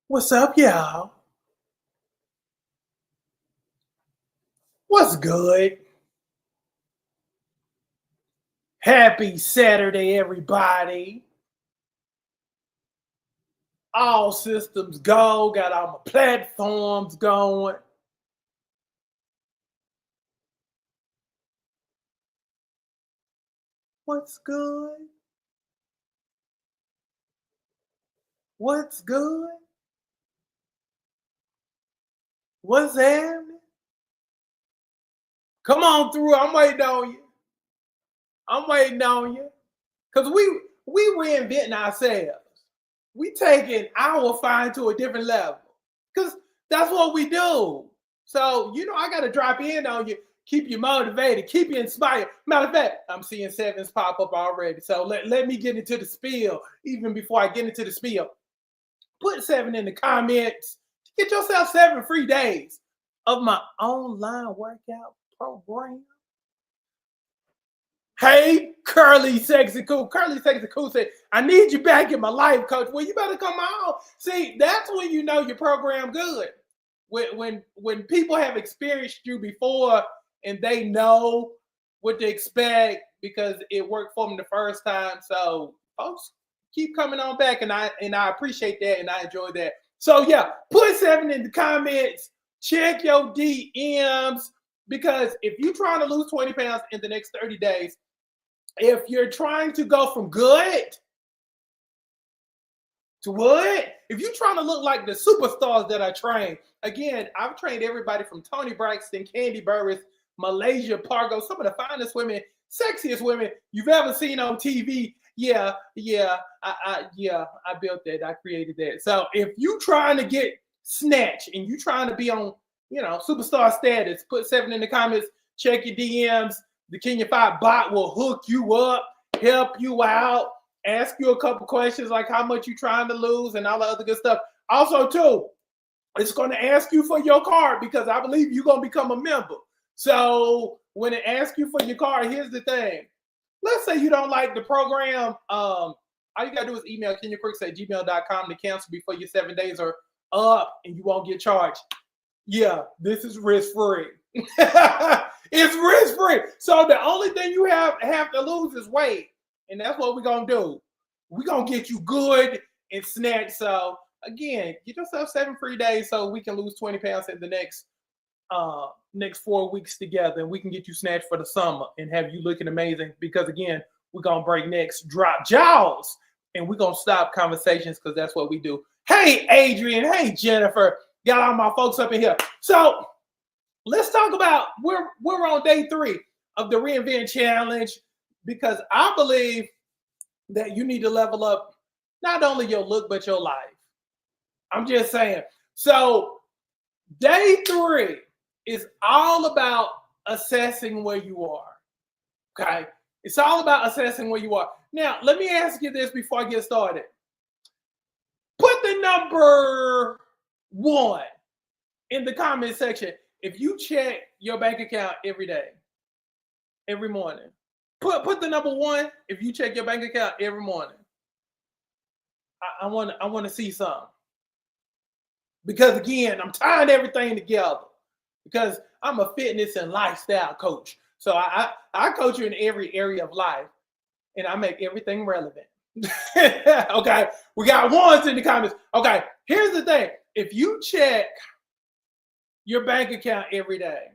What's up, y'all? What's good? Happy Saturday, everybody. All systems go. Got all my platforms going. What's good? What's good? What's happening? Come on through. I'm waiting on you. I'm waiting on you. Cause we reinventing ourselves. We taking our fine to a different level. Cause that's what we do. So I gotta drop in on you, keep you motivated, keep you inspired. Matter of fact, I'm seeing sevens pop up already. So let me get into the spiel. Even before I get into the spiel, put seven in the comments. Get yourself 7 free days of my online workout program. Hey, Curly Sexy Cool. Curly Sexy Cool said, I need you back in my life, coach. Well, you better come on. See, that's when you know your program good. When people have experienced you before and they know what to expect because it worked for them the first time. So folks, keep coming on back, and I appreciate that and I enjoy that. So yeah, put seven in the comments, check your DMs, because if you're trying to lose 20 pounds in the next 30 days, if you're trying to go from good to what? If you're trying to look like the superstars that I train, again, I've trained everybody from Tony Braxton, Candy Burris, Malaysia Pargo, some of the finest women, sexiest women you've ever seen on TV. I built that. I created that. So if you trying to get snatched and you trying to be on, superstar status, put seven in the comments, check your DMs. The Kenya 5 bot will hook you up, help you out, ask you a couple questions like how much you trying to lose and all the other good stuff. Also, too, it's going to ask you for your card because I believe you're going to become a member. So when it asks you for your card, here's the thing. Let's say you don't like the program. All you got to do is email kenyacricks@gmail.com to cancel before your 7 days are up and you won't get charged. Yeah, this is risk-free. It's risk-free. So the only thing you have to lose is weight. And that's what we're going to do. We're going to get you good and snatched. So again, get yourself 7 free days so we can lose 20 pounds in the next 4 weeks together, and we can get you snatched for the summer and have you looking amazing. Because again, we're going to break necks, drop jaws, and we're going to stop conversations because that's what we do. Hey, Adrian. Hey, Jennifer. Got all my folks up in here. So let's talk about we're on day 3 of the Reinvent Challenge, because I believe that you need to level up not only your look but your life. I'm just saying. So day 3 is all about assessing where you are. Okay, it's all about assessing where you are. Now, let me ask you this before I get started. Put the number 1 in the comment section if you check your bank account every day, every morning. Put the number 1 if you check your bank account every morning. I want to see some. Because again, I'm tying everything together because I'm a fitness and lifestyle coach. So I coach you in every area of life and I make everything relevant. Okay, we got ones in the comments. Okay, here's the thing. If you check your bank account every day,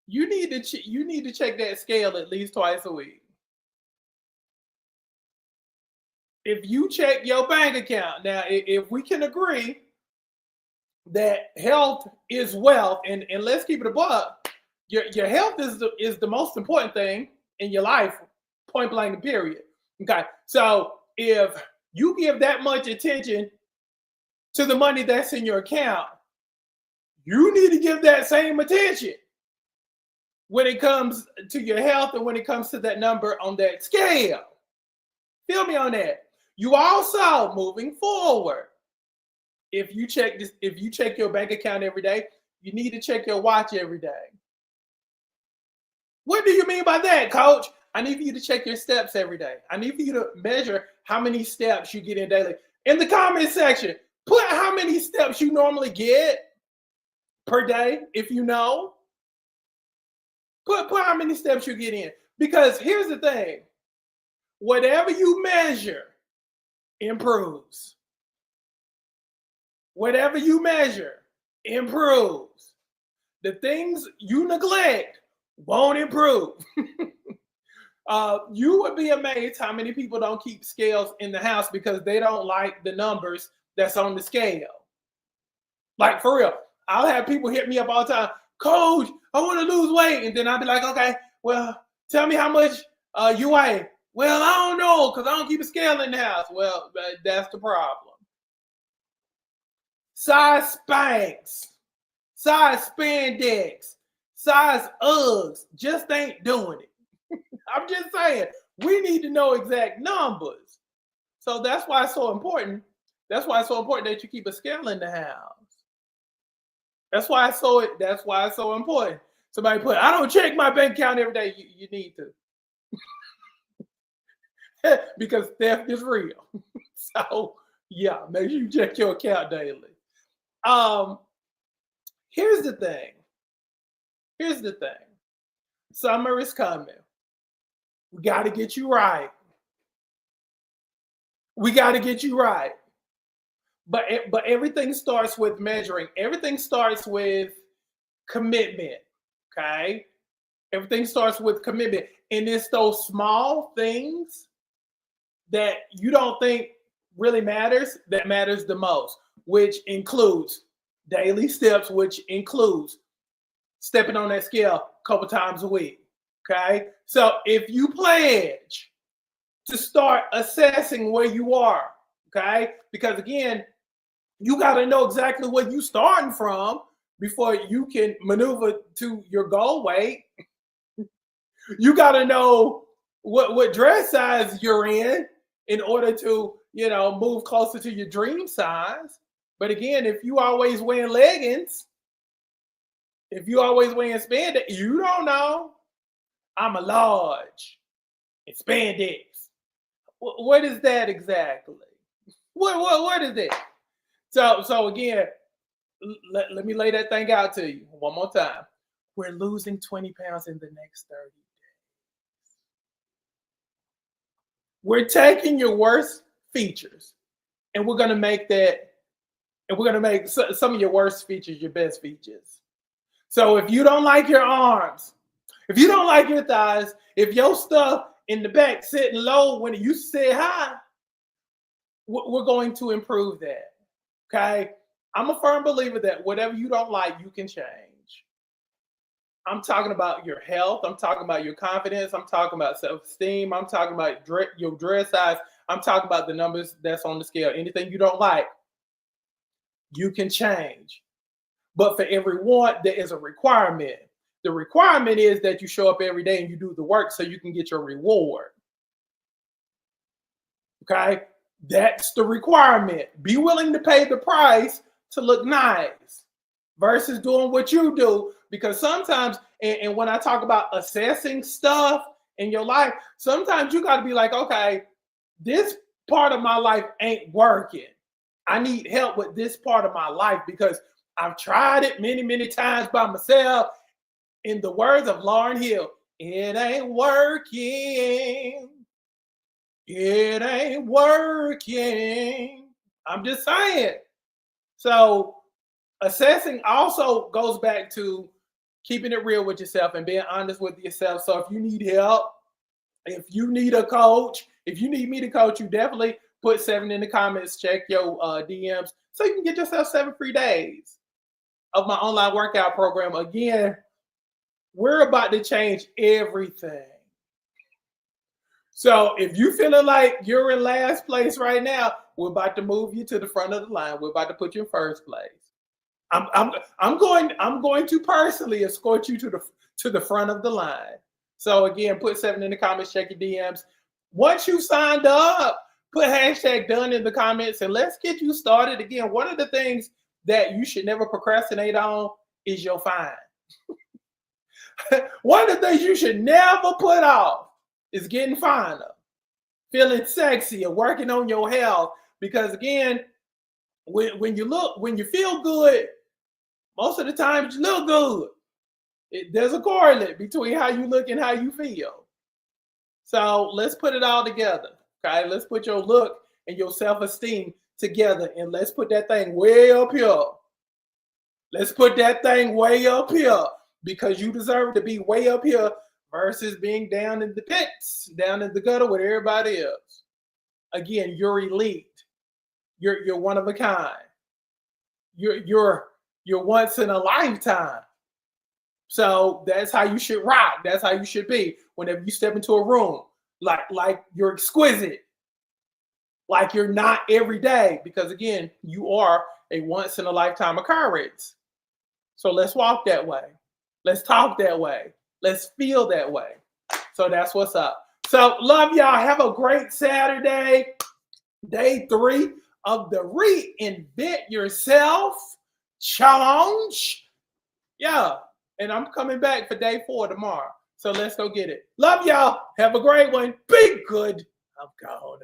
you need to check that scale at least twice a week. If you check your bank account, now if we can agree that health is wealth, and let's keep it a buck, your health is the most important thing in your life, point blank, period. Okay, so if you give that much attention to the money that's in your account, you need to give that same attention when it comes to your health and when it comes to that number on that scale. Feel me on that. You also, moving forward, if you check your bank account every day, you need to check your watch every day. What do you mean by that, coach? I need for you to check your steps every day. I need for you to measure how many steps you get in daily. In the comment section, put how many steps you normally get per day, if you know. Put how many steps you get in. Because here's the thing. Whatever you measure improves. Whatever you measure improves. The things you neglect won't improve. You would be amazed how many people don't keep scales in the house because they don't like the numbers that's on the scale. Like, for real, I'll have people hit me up all the time. Coach, I want to lose weight. And then I'll be like, okay, well, tell me how much you weigh. Well, I don't know because I don't keep a scale in the house. Well, that's the problem. Size Spanx, size spandex, size Uggs just ain't doing it. I'm just saying, we need to know exact numbers. So that's why it's so important. That's why it's so important that you keep a scale in the house. That's why it's so important. Somebody put, I don't check my bank account every day. You need to. Because theft is real. So yeah, make sure you check your account daily. Here's the thing. Summer is coming. We got to get you right. But everything starts with measuring. Everything starts with commitment. Okay? Everything starts with commitment. And it's those small things that you don't think really matters that matters the most, which includes daily steps, which includes stepping on that scale a couple times a week. Okay? So if you pledge to start assessing where you are, okay? Because again, you got to know exactly where you're starting from before you can maneuver to your goal weight. You got to know what dress size you're in order to, move closer to your dream size. But again, if you always wearing leggings, if you always wearing spandex, you don't know. I'm a large in spandex. What is that exactly? What is that? So again, let me lay that thing out to you one more time. We're losing 20 pounds in the next 30 days. We're taking your worst features and we're going to make some of your worst features your best features. So if you don't like your arms, if you don't like your thighs, if your stuff in the back sitting low when it used to sit high, we're going to improve that. Okay? I'm a firm believer that whatever you don't like, you can change. I'm talking about your health. I'm talking about your confidence. I'm talking about self-esteem. I'm talking about your dress size. I'm talking about the numbers that's on the scale. Anything you don't like, you can change. But for everyone, there is a requirement. The requirement is that you show up every day and you do the work so you can get your reward. Okay? That's the requirement. Be willing to pay the price to look nice versus doing what you do. Because sometimes, and when I talk about assessing stuff in your life, sometimes you got to be like, okay, this part of my life ain't working. I need help with this part of my life because I've tried it many, many times by myself. In the words of Lauryn Hill, it ain't working. It ain't working. I'm just saying. So assessing also goes back to keeping it real with yourself and being honest with yourself. So if you need help, if you need a coach, if you need me to coach you, definitely put 7 in the comments, check your DMs so you can get yourself 7 free days of my online workout program. Again, we're about to change everything. So if you feeling like you're in last place right now, we're about to move you to the front of the line. We're about to put you in first place. I'm going to personally escort you to the front of the line. So again, put 7 in the comments, check your DMs. Once you signed up, put #done in the comments and let's get you started. Again, one of the things that you should never procrastinate on is your fine. One of the things you should never put off is getting finer, feeling sexy, or working on your health, Because again, when you feel good, most of the time you look good. There's a correlate between how you look and how you feel. So let's put it all together. Okay, let's put your look and your self-esteem together, and let's put that thing way up here. Let's put that thing way up here, because you deserve to be way up here versus being down in the pits, down in the gutter with everybody else. Again, you're elite. You're one of a kind. You're once in a lifetime. So that's how you should rock. That's how you should be whenever you step into a room. Like you're exquisite. Like you're not every day, because again, you are a once in a lifetime occurrence. So let's walk that way. Let's talk that way. Let's feel that way. So that's what's up. So love y'all. Have a great Saturday. Day 3 of the Reinvent Yourself Challenge. Yeah. And I'm coming back for day 4 tomorrow. So let's go get it. Love y'all. Have a great one. Be good of God.